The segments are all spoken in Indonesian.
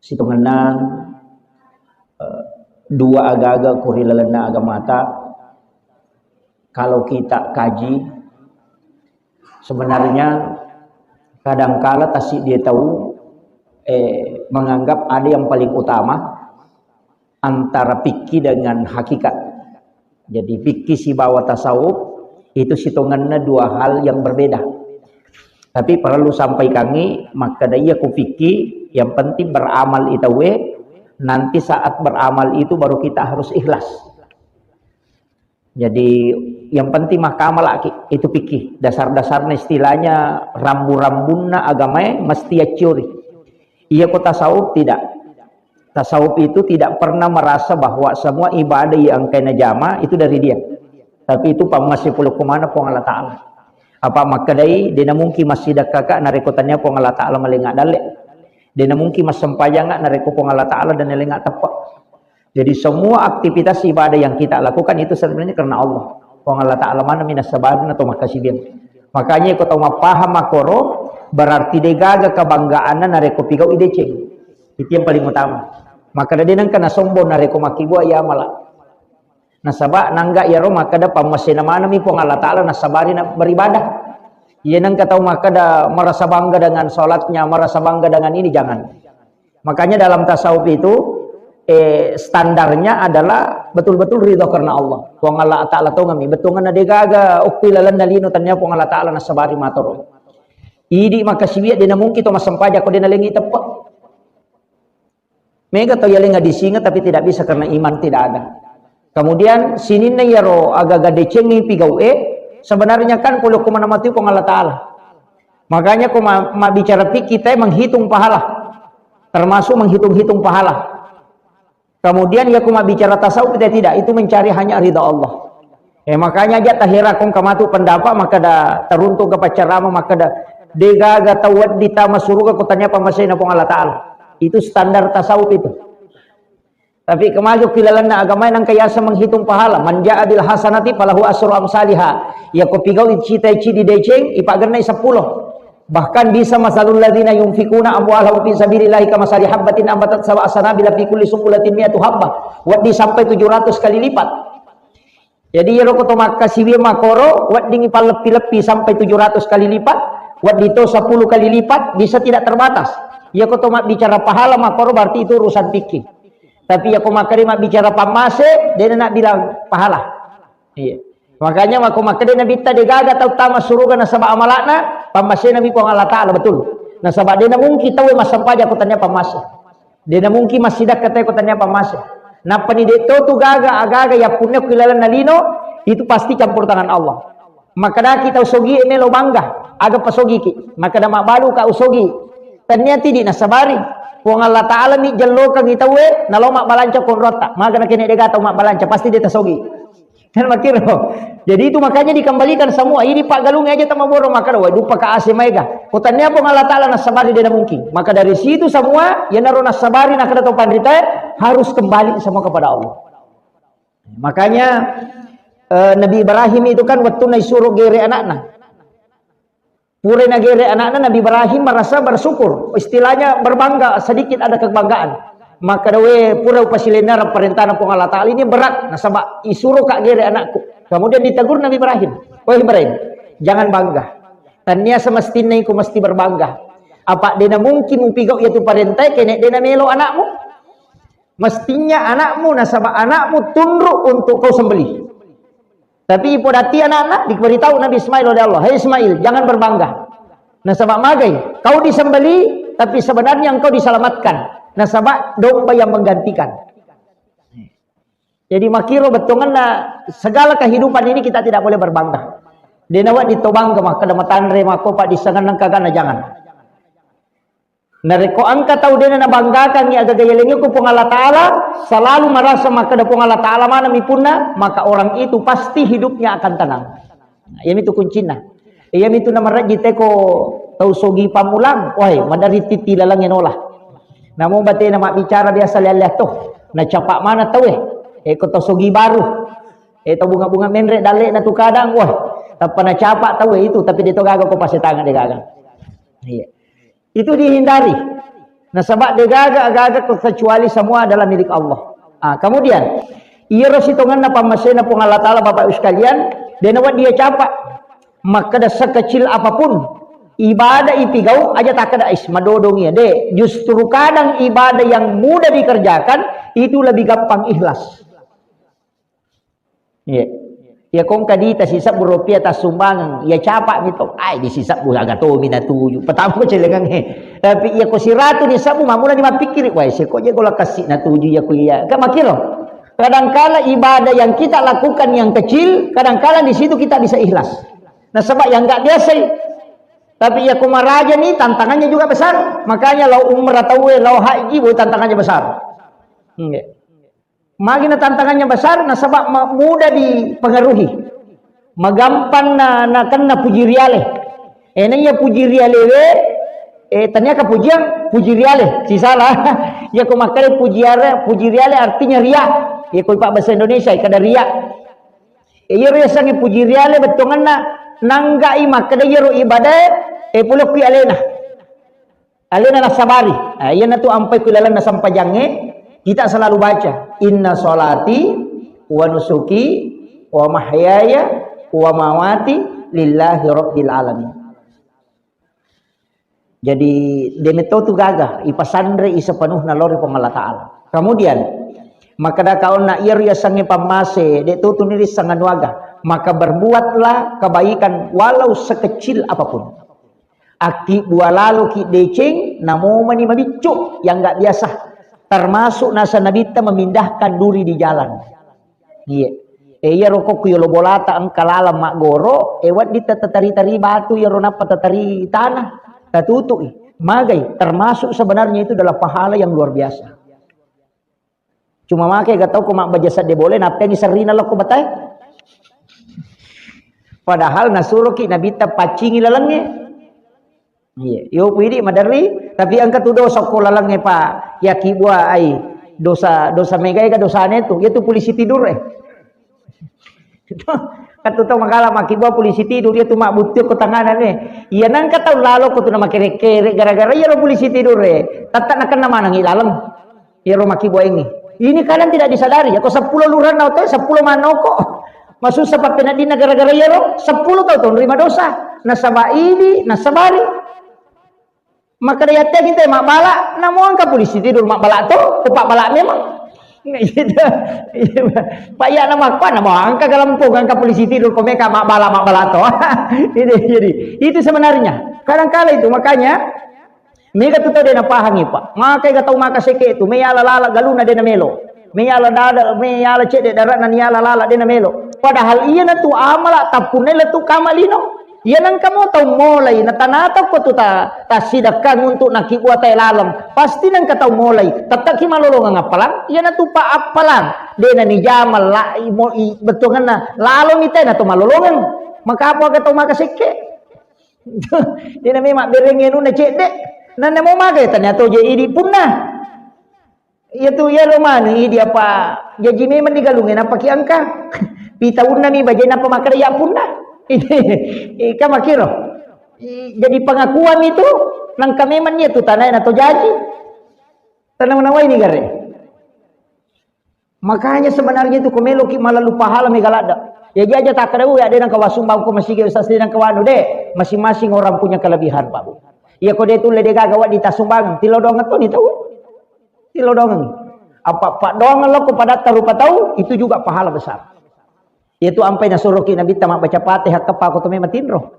Situngana dua aga-aga kurilalana agamata. Kalau kita kaji, sebenarnya kadangkala tasik dia tahu menganggap ada yang paling utama antara fikih dengan hakikat. Jadi fikih si bawa tasawuf itu hitungannya dua hal yang berbeda. Tapi perlu sampai kami maka daya ku fikih yang penting beramal itu nanti saat beramal itu baru kita harus ikhlas. Jadi yang penting makamal itu fikih. Dasar-dasarnya istilahnya rambu-rambuna agama mesti curi. Iya kok tasawuf tidak. Tasawuf itu tidak pernah merasa bahwa semua ibadah yang kena jama itu dari dia. Tapi itu masih puluh kemana pun Allah Ta'ala. Apa makadai dia mungkin masih dah kakak narikotannya pun Allah Ta'ala melengak dalek. Dia mungkin masih sempayang nariko pun Allah Ta'ala dan melengak tepat. Jadi semua aktivitas ibadah yang kita lakukan itu sebenarnya karena Allah. Pun Allah Ta'ala mana minas sabarin atau makasih biang. Makanya kau tahu paham makoro berarti degaga kebanggaan nariko pigau idece. Itu yang paling utama. Maka dia nang kena sombong nariko makibua ya malah. Nasaba nangga ya ro maka da pamasina mana mi pong Allah Taala nasabari na beribadah. Ia nang kataw maka da merasa bangga dengan salatnya, merasa bangga dengan ini jangan. Makanya dalam tasawuf itu standarnya adalah betul-betul ridho karena Allah. Pong Allah Taala to ngami betul ngana degaga ukpilalan nalino tanya pong Allah Taala nasabari matoro. Idi maka sibiya din mungkin to masampaja ko din nalingi tepat. Mega to yaling disinga tapi tidak bisa karena iman tidak ada. Kemudian sini na yaro agak decengi pigau sebenarnya kan kalau kumana mati pong Allah Taala. Makanya ko bicara fikih kita menghitung pahala. Termasuk menghitung-hitung pahala. Kemudian ya ko bicara tasawuf kita tidak, itu mencari hanya ridha Allah. Makanya aja tahira kong kamatu pendapat maka da teruntuk ke pacarama maka da degaga tawad ditama suruga ko tanya pamasay na pong Allah Taala. Itu standar tasawuf itu. Tapi kemaju kilalan na agama nang kayasa menghitung pahala. Manja adil hasanati falahu asru amsalihha. Ya ko pigau icita-ici di deceng ipagernay 10. Bahkan bisa masalul ladzina yunfikuna amwalahum fi sabilillahi kamasali habbatin ambatat sab'a sanabila fi kulli sumbulatin mi'atu habbah. Wadi sampai 700 kali lipat. Jadi ya ko to makasibi makoro wadi ngipalepi-lepi sampai 700 kali lipat. Wadi to 10 kali lipat bisa tidak terbatas. Ya ko to bicara pahala makoro berarti itu urusan fikih. Tapi ya kumakari mak bicara pamase, dia nak bilang pahala. Iya. Makanya mak kumakari nabi tadi gaga tahu tama suruga nasaba amalakna, pamase nabi pun Allah Taala betul. Nasaba dia mungkin tahu mas sampaja kutanya pamase. Dia mungkin masih dak kata kutanya pamase. Napa ni dia tu gaga agaga ya punya kilalan nalino itu pasti campur tangan Allah. Maka dah kita usogi melo bangga, aga pasogi ki. Maka dah mak balu ka usogi. Ternyata di nasabari. Wong Allah Ta'ala mi jello kang itawe nalomak balanca kon rota maka nak kene dega tau mak balanca pasti dia tasogi kan makiro. Jadi itu makanya dikembalikan semua ini Pak Galung aja tama boro maka wa dupa ka ase mega kotanya wong Allah Ta'ala nasabari dia mungkin maka dari situ semua ya naro nasabari nak kada tau pandita harus kembali semua kepada Allah. Makanya Nabi Ibrahim itu kan waktu nai suruh gere anakna pura negeri anak-anak Nabi Ibrahim merasa bersyukur, istilahnya berbangga, sedikit ada kebanggaan. Maka dawe pura upasilenar perintah pun Allah Ta'ala ini berat, nasabak isuruh kak gere anakku. Kemudian ditegur Nabi Ibrahim, wah Ibrahim, jangan bangga. Tanya semestinya aku mesti berbangga. Apa dia mungkin mupigau yaitu perintah, kena dia melo anakmu? Mestinya anakmu, nasabak anakmu tunduk untuk kau sembelih. Tapi podati anak-anak diberitahu Nabi Ismail oleh Allah, "Hai Ismail, jangan berbangga." Nasabak magai, kau disembeli tapi sebenarnya engkau diselamatkan. Nasabak domba yang menggantikan. Jadi makiro betongan segala kehidupan ini kita tidak boleh berbangga. Denawat ditobangga maka damatanre mako pak disangan nang kagana jangan. Nareko angka tahu dia na banggakan ni agak gayalengi ko pong Allah Ta'ala selalu merasa maka da pong Allah Ta'ala mana mipuna maka orang itu pasti hidupnya akan tenang. Yang itu kuncinya. Yang itu nama rajite ko tahu sogi pamulang. Wahai madari titi lalang enolah. Namo bate na bicara biasa lihat tuh. Na capak mana tahu ko tahu sogi baru. Tahu bunga-bunga menre dale na tu kadang wah. Tapi na capak tahu itu tapi dia to gaga ko pasetangan dia gaga. Iya. Itu dihindari. Nah sebab dia agak-agak kecuali semua adalah milik Allah. Kemudian ia rasitongan na pamasena pung Allah Ta'ala Bapak sekalian, dia nawat dia capak. Maka dah sekecil apapun ibadah ipigau aja tak ada is madodongnya deh. Justru kadang ibadah yang mudah dikerjakan itu lebih gampang ikhlas. Ya. Ya kong kadita sisap berupiah tas sumbangan ya capak gitu ay disisap bu agak to minatuju pertama celengang tapi ya ko siratu ni sabu mamula ni mapikir wah se ko je gola kasih natuju ya ko ya ka makiro kadangkala ibadah yang kita lakukan yang kecil kadangkala di situ kita bisa ikhlas. Nah sebab yang enggak biasa tapi ya kumaraja nih tantangannya juga besar, makanya lau umrah atau lau haji tantangannya besar. Magina tantangannya besar, nah sebab mudah dipengaruhi. Magampan na kena puji riale. Enaknya puji riale ternyata puji riale. Si salah. Ya ko makare puji riale artinya ria. Ya ko pak bahasa Indonesia kada ria. Ya ria sange puji riale betongan nanggai makada yero ibadah pulok ku alena. Alena na sabari. Ya na tu ampai ku lalan na sampajange. Kita selalu baca inna sholati wa nusuki wa mahyaya wa mamati lillahi rabbil alamin. Jadi demeto tu gagah ipasandre isapanuh na lori pangala taala. Kemudian maka da kaon na ir ya sange pamase de tu tuniri sanganuaga maka berbuatlah kebaikan walau sekecil apapun. Aki bualalu ki deceng namo mani mabicu yang enggak biasa. Termasuk nasa nabita memindahkan duri di jalan. Iya. Ya rokok kuyo bolata ang kalala mak goro, ewat di tatari batu ya rona tatari tanah, tatutuk. Magai termasuk sebenarnya itu adalah pahala yang luar biasa. Cuma makai gak tahu kok mak bajasa de boleh nape ni serina lo ko batay. Padahal nasuruh ki nabita pacingi lalangnya. Iya, yo pwede madari tapi angkat tu dosa ko lalangnya pa ya kibwa ai dosa megay ka dosa neto itu polisi tidur katuto makala makibwa polisi tidur itu mak butuh ko tanganan iya nang kataw lalo ko tu na makere-kere gara-gara ya ro polisi tidur tatak nakan na manang ilalang ya ro makibwa ini kalian tidak disadari ya ko 10 luran na to 10 manoko masuk sa papinadina gara-gara ya ro 10 tau to nerima dosa nasaba ini nasabari. Maka dia kita mak balak namun ka polisi tidur mak balak tu tepak balak memang pak ya nama apa nama angka galampung angka polisi tidur kau mereka mak balak tu jadi itu sebenarnya kadang-kala itu makanya mereka tu tahu dia nak pahami pak maka dia tahu maka seke itu meyala lala galuna dia melo meyala dada meyala cek darat nan yala lala dia melo padahal iya na tu amala tapunela tu kamalino. Ya nang kamu tahu mulai natanataw ko to ta sidakan untuk nakikuha tayo lalam. Pasti nang kataw mulai. Tataki malulungan nga palang. Yan na to paapalang. Di na ni Jamal betungan na lalong ito na to malulungan. Makapo ka taw makasike. Di na may mabiringin na cede. Na mo magay tanya to je idi pun na. Itu ya romani idi apa. Jadi memang digalungin apa ki angka. Pitawun na mi bajay na pamakaraya pun na. Ini kamakiro. Jadi pengakuan itu nang kami mania tu tanah atau janji. Tanah menawa ini gare. Makanya sebenarnya itu komelo ki malah lupa hal megalada. Ya aja tak ada ya ada nang kawasumbang ko masih usah nang kawano de. Masing-masing orang punya kelebihan Pak Bu. Ya ko de tu le de gagawa di tasumbang tilodong to ni tahu. Tilodong. Apa Pak doang lo kepada tarupa tahu itu juga pahala besar. Itu ampai nasuruh ki Nabi tamak baca Fatihah kepa ko tumi matinro.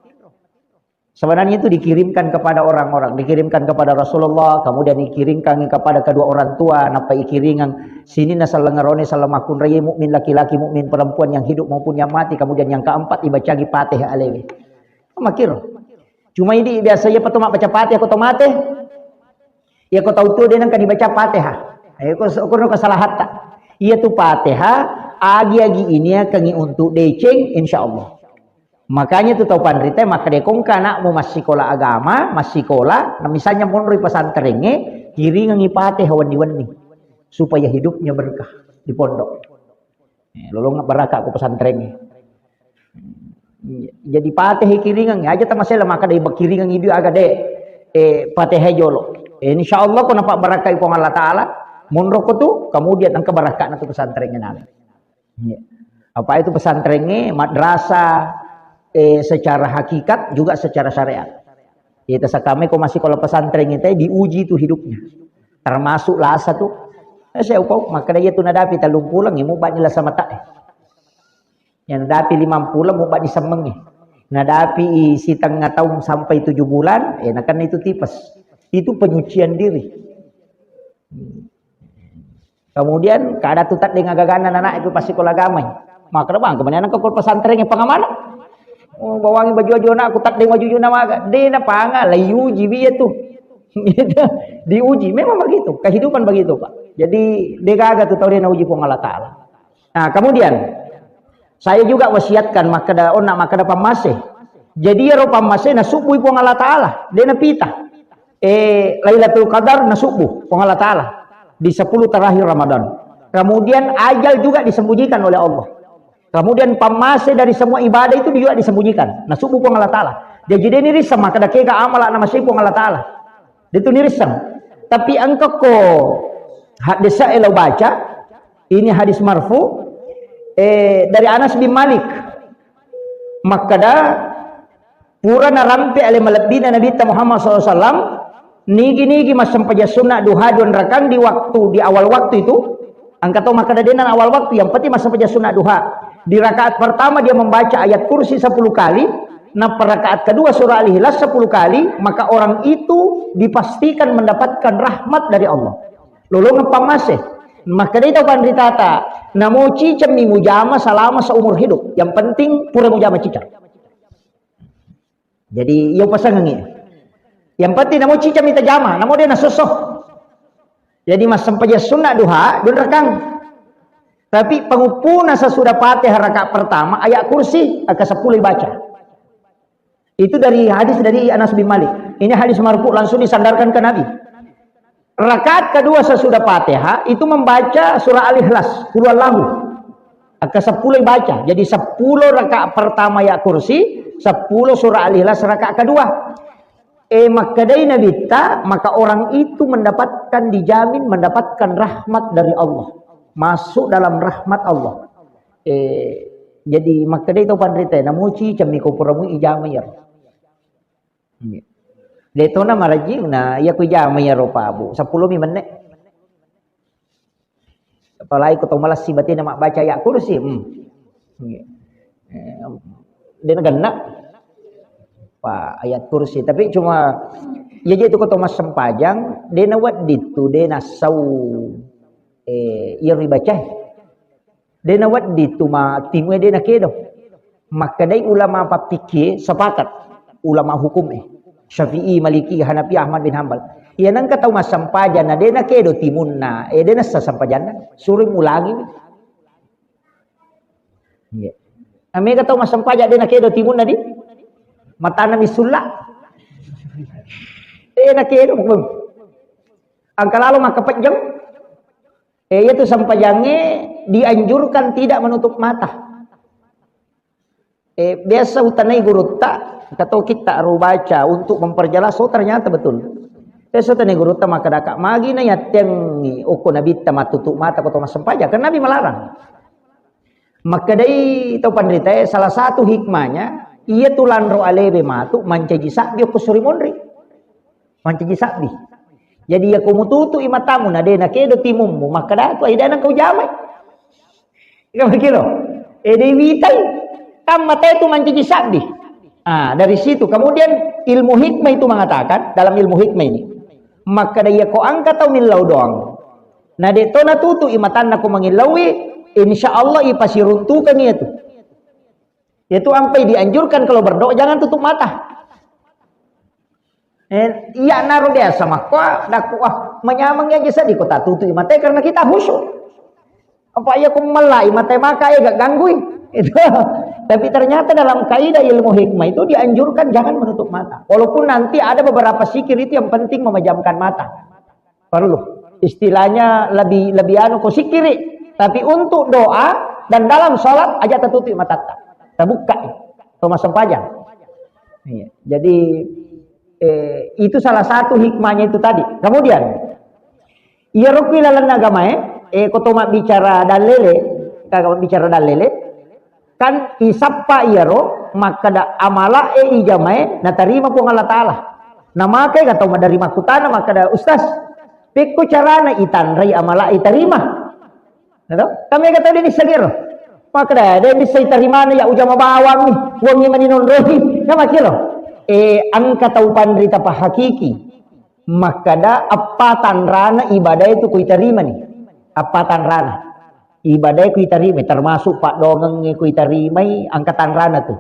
Sebenarnya itu dikirimkan kepada orang-orang, dikirimkan kepada Rasulullah, kemudian dikirimkan kepada kedua orang tua, napa ikiringan sini nasalangarone salamakun raya mukmin laki-laki mukmin perempuan yang hidup maupun yang mati, kemudian yang keempat dibaca Fatihah alaihi. Makir. Cuma ini biasanya patumak baca Fatihah ko tomate. Ya ko tahu tu dia nang kan dibaca Fatihah. Ko kesalahan tak. Iya tu Fatihah agi-agi ini kangi untuk deceng insyaallah. Makanya tu tahu pandrite maka dekong anakmu masih sekolah agama, masih sekolah, nah misalnya pun ri pesantrennya kiri ngangi Fatihah wani-wani supaya hidupnya berkah di pondok. Lolong barakah ku pesantrennya. Jadi Fatihah kiri ngangi aja ta masalah maka dari kiri ngangi dia agak de Fatihah jolo. Insya Allah kau nampak barakah ipong Allah Ta'ala, mundur ko tu, kemudian ang kebarakah na tu pesantrennya nala. Apa itu pesantrennya? Madrasah secara hakikat juga secara syariat. Itu kami kau masih kalau pesantren itu diuji tu hidupnya. Termasuk lasa tu. Saya ukur maka dia tu nadapi talung pulang imu ba nila sama tak. Yang nadapi 50 mu ba di semeng. Nadapi isi tengah tahun sampai 7 bulan, kan itu tipes. Itu penyucian diri. Kemudian kada tutat dengan gaganan anak itu pasti kola gamai. Maka bang kemudian ke pesantren yang pengamanan. Oh, bawangi baju-baju nak aku tak dengan baju nama dia na panga layu jibi itu. Diuji memang begitu, kehidupan begitu Pak. Jadi dia gagal tuh tahu dia na uji pun Allah Ta'ala. Nah, kemudian saya juga wasiatkan maka da pamasih. Jadi ya pamasih na subuh pun Allah Ta'ala, dia na pita. Lailatul Qadar na subuh pun Allah Ta'ala di 10 terakhir Ramadan. Kemudian ajal juga disembunyikan oleh Allah. Kemudian pamasih dari semua ibadah itu juga disembunyikan. Nah subuh pun Allah Ta'ala. Dia jadi ini risam maka dah kega amal nama sih pun Allah Ta'ala. Dia tu ni risam. Tapi engkau ko hadis saya baca ini hadis marfu dari Anas bin Malik. Maka dah pura narampe ale malabina Nabi Muhammad SAW. Nigi masam paja sunnah duha 2 rakaat di awal waktu itu. Angkat tahu maka dadenan awal waktu yang penting masam paja sunnah duha. Di rakaat pertama dia membaca ayat kursi 10 kali. Nah rakaat kedua surah Al-Ikhlas 10 kali. Maka orang itu dipastikan mendapatkan rahmat dari Allah. Lalu ngepamasih. Maka dia tahu ditata. Namo cicam ni mujama selama seumur hidup. Yang penting pura mujama cicam. Jadi yang pasangan ini. Yang penting namo cicam minta jama, namo dia nasusoh. Jadi mas sampainya sunnah duha, rekang. Tapi pengupuna sesudah Fatihah rakaat pertama ayat kursi ke 10 baca. Itu dari hadis dari Anas bin Malik. Ini hadis marfu langsung disandarkan ke Nabi. Rakaat kedua sesudah Fatihah itu membaca surah Al-Ikhlas, Qul Huwallahu. Ke 10 baca. Jadi 10 rakaat pertama ayat kursi, 10 surah Al-Ikhlas rakaat kedua. Maka dari Nabi maka orang itu dijamin mendapatkan rahmat dari Allah, masuk dalam rahmat Allah. Jadi maka dari itu pandrita namuci cami ko puramu ijama ya. Deto na marajing na iya ko ijama ya ropa bu 10 menit. Apalagi ko malas si batin na baca ya kursi. Dia gannak ayat kursi tapi cuma ya itu kata mas sempajang dia nawat ditu dia nasau yang dibaca dia nawat ditu ma timwe dia nakedo maka dari ulama apa fikih sepakat ulama hukum Syafi'i, Maliki, Hanafi, Ahmad bin Hanbal ya nang kata mas sempajang na dia nakedo timunna dia nasa sempajang suruh ulangi ya ame kata mas sempajang dia nakedo timunna di mata na misulak. Nakiro mo. Ang kalalo makapatjang. Itu sampajangnya dianjurkan tidak menutup mata. Biasa utanay guru tak atau kita baca untuk memperjelas ternyata betul. Biasa utanay guru tak maka dakak magi na yateng uko nabita matutup mata ko mas sampajang kan Nabi melarang. Maka dari itu pandrita salah satu hikmahnya ia tulan ro alebe matu mancaji sabbi ko surimonri mancaji sabbi jadi ya kumututu imatamu na de na kedo timummu maka datu ay danang kau jamai ikaw kilo de witai kam mata itu mancaji sabbi dari situ kemudian ilmu hikmah itu mengatakan dalam ilmu hikmah ini maka dia ko angkat tau milau doang na de to na tutu imatan na ko mangilawi insyaallah ipasiruntukan itu itu sampai dianjurkan kalau berdoa jangan tutup mata. Iya naruh dia sama kok dakwah menyamangnya aja di kota tutup mata karena kita khusyuk. Apa ya kumelai mata maka ya gak gangguin. Itu. Tapi ternyata dalam kaidah ilmu hikmah itu dianjurkan jangan menutup mata. Walaupun nanti ada beberapa zikir itu yang penting memejamkan mata. Perlu. Istilahnya lebih anu ko zikiri. Tapi untuk doa dan dalam sholat aja tertutup mata. Terbuka itu masuk pajang. Jadi Itu salah satu hikmahnya itu tadi. Kemudian iya rukui lalan agama kotoma bicara dalele, kagak bicara dalele kan isappa iaro maka da amala ijamae na tarima po Allah taala na makai katau dari makutana maka da ustaz pikku carana itanrai amala itarima nado kami kata ini sagiro maka da bisa itarima na ya ujama bawang ni wongi maninon rohi na makilo angka tau pandrita pa hakiki maka da apatan rana ibadah itu ku itarima nih apatan rana ibadah ku itarima termasuk pak dongeng ku itarima angkatan rana tuh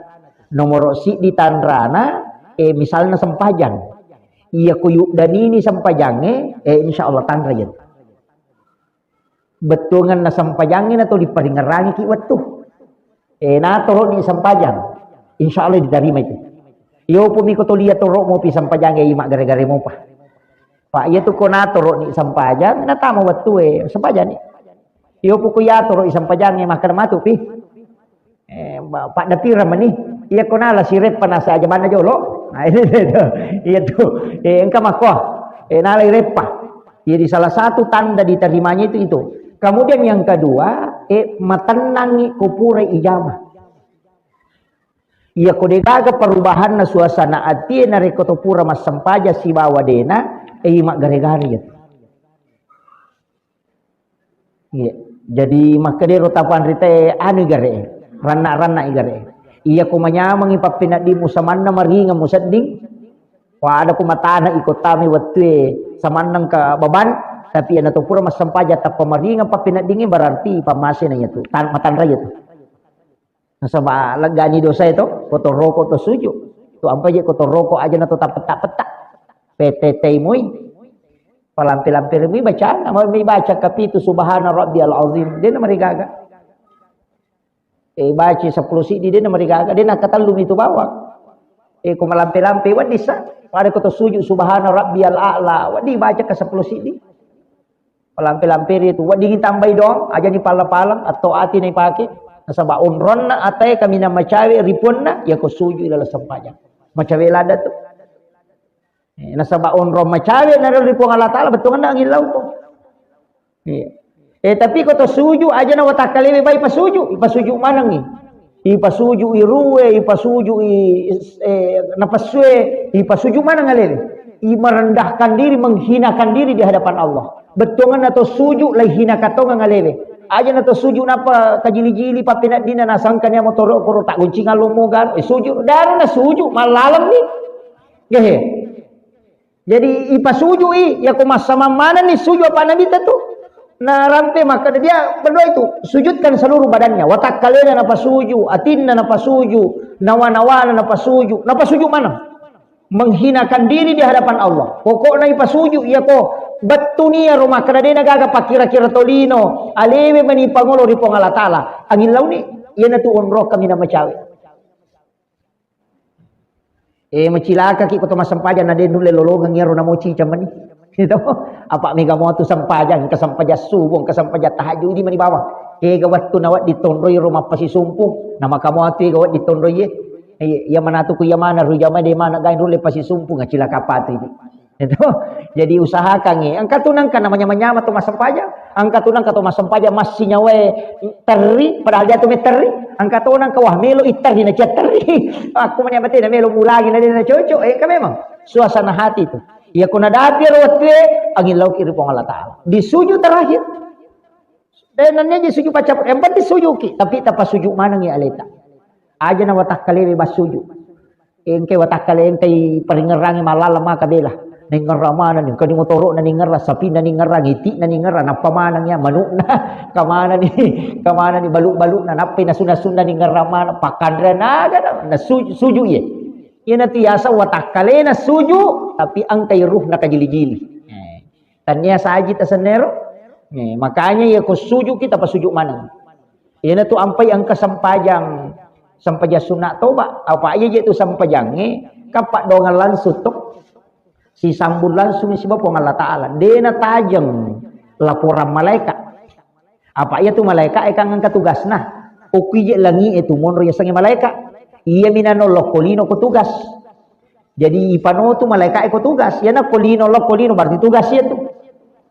nomor si di tanrana misalnya sempajang iya ku dan ini sempajangnya insya Allah tanra ya betungan na sempajangin atau diparingerangi ki watuh na toro ni sempajang insya Allah diterima itu yo pumi ko to lihat toro mo pi sempajang mak gare-gare mo pa pak iya tuh kona toro ni sempajang na tama watu sempajang ni yo puku ya toro isang pajang makan matu pi pak dapira mani iya kona la sirep panasa aja mana jolo nah ini iya tuh engka mako nalai repa jadi salah satu tanda diterimanya itu kemudian yang kedua matenangi kupure ijamah iya kodegaga perubahan na suasana ati na rekotopura mas sempaja si bawa dena mak gare-gare ya iya jadi maka dia rotapan rite anu gare rana igare iya kumanya mangipap pinadi mo samanna maringa mo sadding wa ada kumatana ikot tami watwe samannang ka baban tapi ana to pura masampaja ta pamaringa pa pinadingi berarti pamase na itu matanra itu nasaba lagani dosa itu kotor rokok to suju to ampa je kotor rokok aja na to tapet-tapet PTT moy palampir-lampir mi baca kapitu subhana rabbiyal azim dia na marigaga baca 10 sidi dia na marigaga dia na katallum itu bawa kumalampir-lampir wadisa pada ko to sujud subhana rabbiyal a'la wadi baca ke 10 sidi palampir-lampir itu wadi tambah dong aja ni pala-palang atau ati na ipake nasaba unronna atay kami na macawe riponna ya ko sujud ila sampajang macawe lada tu nasaba unro macawe na rin po Allah Ta'ala betul na ang ilaw ko tapi ko to suju aja na watakalewe ba ipasuju manang ipasuju iruwe ipasuju napaswe ipasuju manang alele merendahkan diri menghinakan diri di hadapan Allah betul na to suju lai hina katonga alele aja na to suju napa kajili-jili papinat dina nasangkan ya motoro kuro tak gunci ngalomogan suju dan na suju malalam ni gehe jadi ipasuju ya ko masama mana nih suju apa nabi tu na rampe maka dia berdoa itu sujudkan seluruh badannya watakkalena napa suju atinna napa suju nawa-nawana napa suju mana menghinakan diri di hadapan Allah pokoknya ipasuju ya ko batunia rumah kada dia nagaga pakira-kira tolino alewe mani pangolo ri pong Allah Taala angin launi iya na tu onro kami na macawe macilaka ki ko to masampajan na den nule lologang yaro na mochi chamani itu apa mega mo tu sampajan kasampaja subong kasampaja tahajud di mani bawah gawat tu nawat ditondroy rumah pasi sumpung nama kamu atu gawat ditondroy ya mana tu ku ya mana rujama de mana gain rule pasi sumpung cilaka patu itu jadi usahakan angkat tunang kan namanya menyama tu masampaja angkat tunang ka to masampaja masih nyawe teri padahal dia tu teri angkat tunang ka wah melo itar dina teri aku menyamati na melo mulagi na dina cocok ka memang suasana hati itu ya kuna dapir watwe angin lauk iri pong Allah Ta'ala di sujud terakhir dan nanya di sujud pacap yang penting sujuki tapi tapa sujud mana ngi aleta aja na watak kalewe bas sujud engke watak kalewe engke peringerangi malala maka bela ningerra mana nih kadi motoro na ningerra sapi na ningerra ngiti na ningerra napa mana nya manuk na kamana ni baluk-baluk na napi na sunda ningerra mana pakandra na suju ye ina tiasa watakale na suju tapi angkai ruh na kajili-jili tanya saji tasenero makanya ya ko suju kita pas suju mana ina tu ampai angka sampajang sunat toba apa aja itu sampajang kapak dongalan sutuk si sambul langsung si bapak Allah Ta'ala dena tajam laporan malaikat apa iya tu malaikat kang angkat tugas nah ukije langi itu monro ya sangi malaikat iya minanolok kolino ko tugas Jadi ipano tu malaikat iko tugas. Yana kolino berarti tugas ya tu.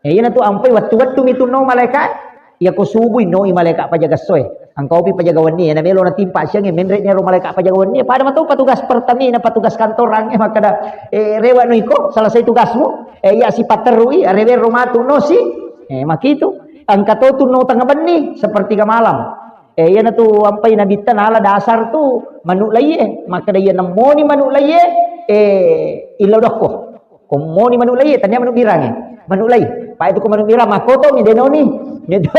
Yana tu ampai waktu mituno malaikat. Ya ko subuh no i malaikat pajaga soy. Angkau pi pajagawan ni na melo na timpa siya ngi menret ni ro malaikat pajagawan ni. Pada matu petugas pertamina petugas kantoran maka da rewa no iko selesai tugasmu. Ya si paterui rewe romatu no si. Makitu. Angkato tu no tengah beni sepertiga malam. Yana tu ampai nabitan ala dasar tu manuk laye. Maka da yana moni manuk laye ilaw doko. Kung moni manuk laye tanya manuk birang manuk laye. Pa itu ko manuk birang makoto ni denoni. Gitu.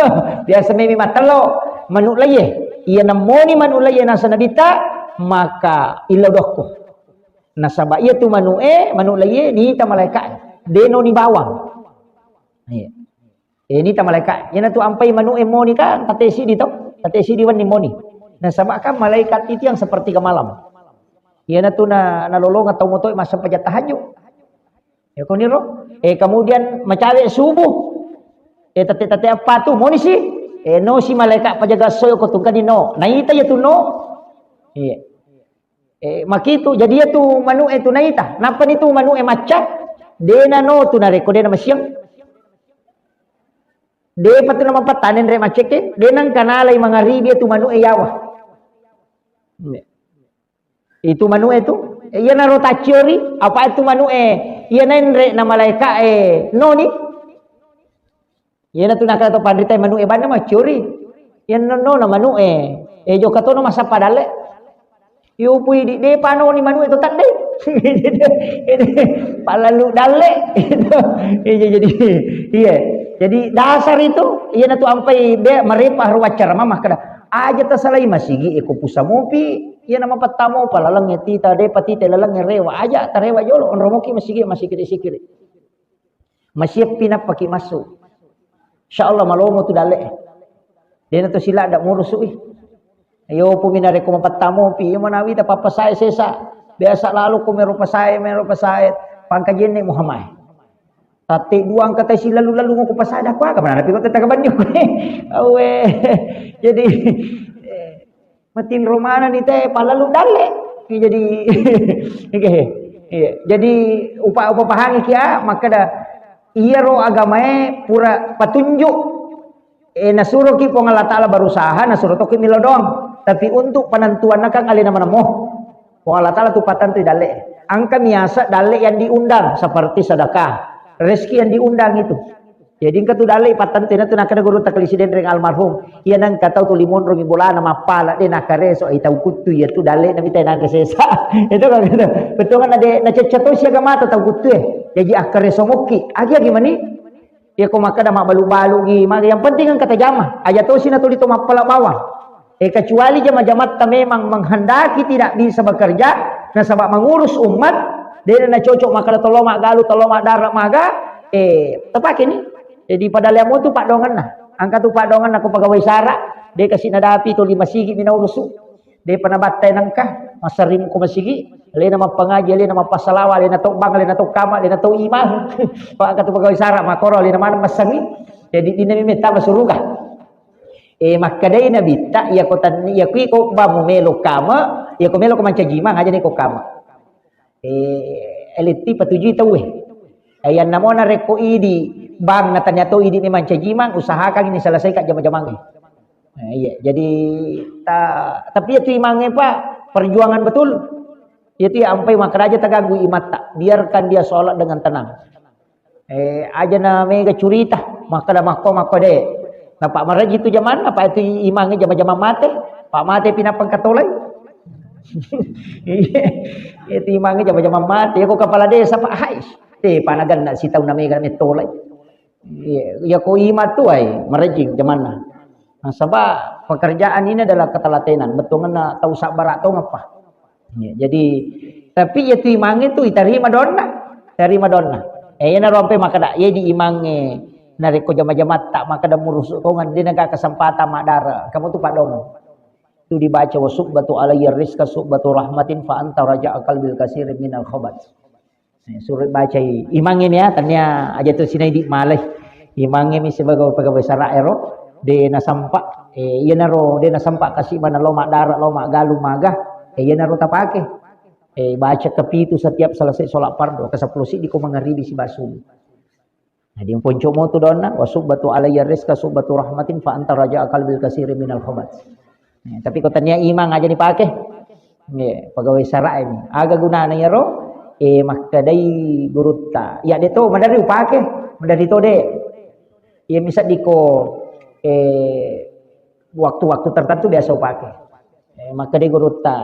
Biasa memi matalo manuk laye. Iya namoni manuk laye nasa nabita maka ilaw doko. Nasaba iya tu manuk laye ni ta malaikat. Deno ni bawang. Ni ta malaikat. Yana tu ampai manuk moni kan tatesi di to. Tatesi di wan ni moni. Nasaba kan malaikat itu yang seperti ke malam. Yana tu na nalolong atau motoy masa pajat tahajud. Ya koniro. Kemudian macawe subuh. Tate apa tu moni si? No si malaikat pajaga soyo ko tungkan di no. Naita ya tu no. Makitu jadi ya tu manu tu naita. Napa ni tu manu macak? Dena no tu na rekode na masyang. De patu na mapatanen re maceke. Denang kanalay mga ribi tu manu yawa. Itu manu itu. Iya na rotaciori. Apa itu manu iya na re na malaikat no ni. Yan na tunaka to pandita manu ban na curi. Yan no na manu jo kato no masa padale. Yu pui di de pano ni manu itu tak de. Palalu dale. Jadi iya. Jadi dasar itu yan na tu ampai be maripah ruwacara mamah kada. Aja ta salai masigi eko pusamopi. Yan na mapatamo palalang tita de patite lalang rewa aja tarewa jolo on romoki masigi sikiri. Masih pinap paki masuk. Insyaallah malomo tu dale. Dia tu sila dak murusui. Ayo puminare ko mapatamo pi manawi ta papasay sesa. Biasa lalu ko merupa saya pangkajen ni Muhammad. Tati duang kata si lalu ko pasada ko ka mana pi ko tata kabanyo. Awe. Jadi matin romana ni teh palalu dale. Jadi jadi upa pahangi kia maka da iya ro agamae pura patunjuk nasuruh ki pong Allah Ta'ala berusaha nasuruh toki milo doang tapi untuk penentuan nakang alina mana moh pong Allah Ta'ala tu patan tu dale angka miasa dale yang diundang seperti sedekah rezeki yang diundang itu jadi engka tu dale patan tu nakana guru taklisiden ring almarhum iya nang katau tu limon ro bulan nama pala de nakare so itau kutu ya tu dale na mitay nang kesesa itu kan gitu betul kan ada na cecato siya gamata tau kutu jadi akare somoki agi gimana ya ko maka da mabalu-balu gimana yang penting kan kata jamaah aja to sina tu dito mapala bawah kecuali jamaah ta memang menghendaki tidak bisa bekerja na sabab mengurus umat dia na cocok maka toloma galu toloma darat maga tepake ni jadi pada lemo tu pak dongan nah angkat tu pak dongan aku pegawai sara dia kasih nadapi tu 5 sigi minaurusu dia panabatay nangka masarim ko masigi lena mapangaji lena mapasalawa lena to bang lena to kama lena to iman pak katu pegawai sara makoro lena mana masangi jadi dinami minta masuruga maka dai nabi ta ya ko tan ya kui ko ba mo melo kama ya ko melo ko mancajima aja ni ko kama eliti patuju tawe ayan namo na reko idi bang natanya to idi ni mancajima usahakan ini selesai kak jama-jamang iya jadi tapi itu imangnya pak perjuangan betul itu sampai maka aja terganggu imat tak biarkan dia sholat dengan tenang aja na mega curita maka dah mako deh nah pak maraji itu zaman apa itu imangnya jama-jama mate pak mate pinapang katolay itu imangnya jama-jama mate ya ko kepala desa pak hai panagan na sitaw na mega metolay ya ko imat tu ay maraji zaman na nah, sebab pekerjaan ini adalah ketelatenan betul na tahu sabar atau ngapa jadi tapi itu imang itu itari Madonna na rompe maka dak ye di imange nari ko jama-jama tak maka dak murus kongan di naga kesempatan madara kamu tu pak dong itu dibaca wasuk batu alayya rizqa subbatu rahmatin fa anta raja qalbil kasir minal khabat surat baca imang ini ya tanya aja tu sinai di malai imang ini sebagai pegawai sara ero de na sampak iya naro de na sampak kasih mana lomak darat lomak galu magah iya naro tapake baca kepi itu setiap selesai sholat fardu ke 10 si di ko mangaribi si basu. Nah, di ponco mo tu donna wasubatu alayya rizqa subatu rahmatin fa anta raja qalbil kasiri minal khabat. Tapi ko tanya imang aja dipakai. Pegawai syara ini. Aga gunana ya ro makadai gurutta. Ya de to madari upake, madari to de. Ya bisa diko waktu-waktu tertentu biasa upake. Makadai gurutta.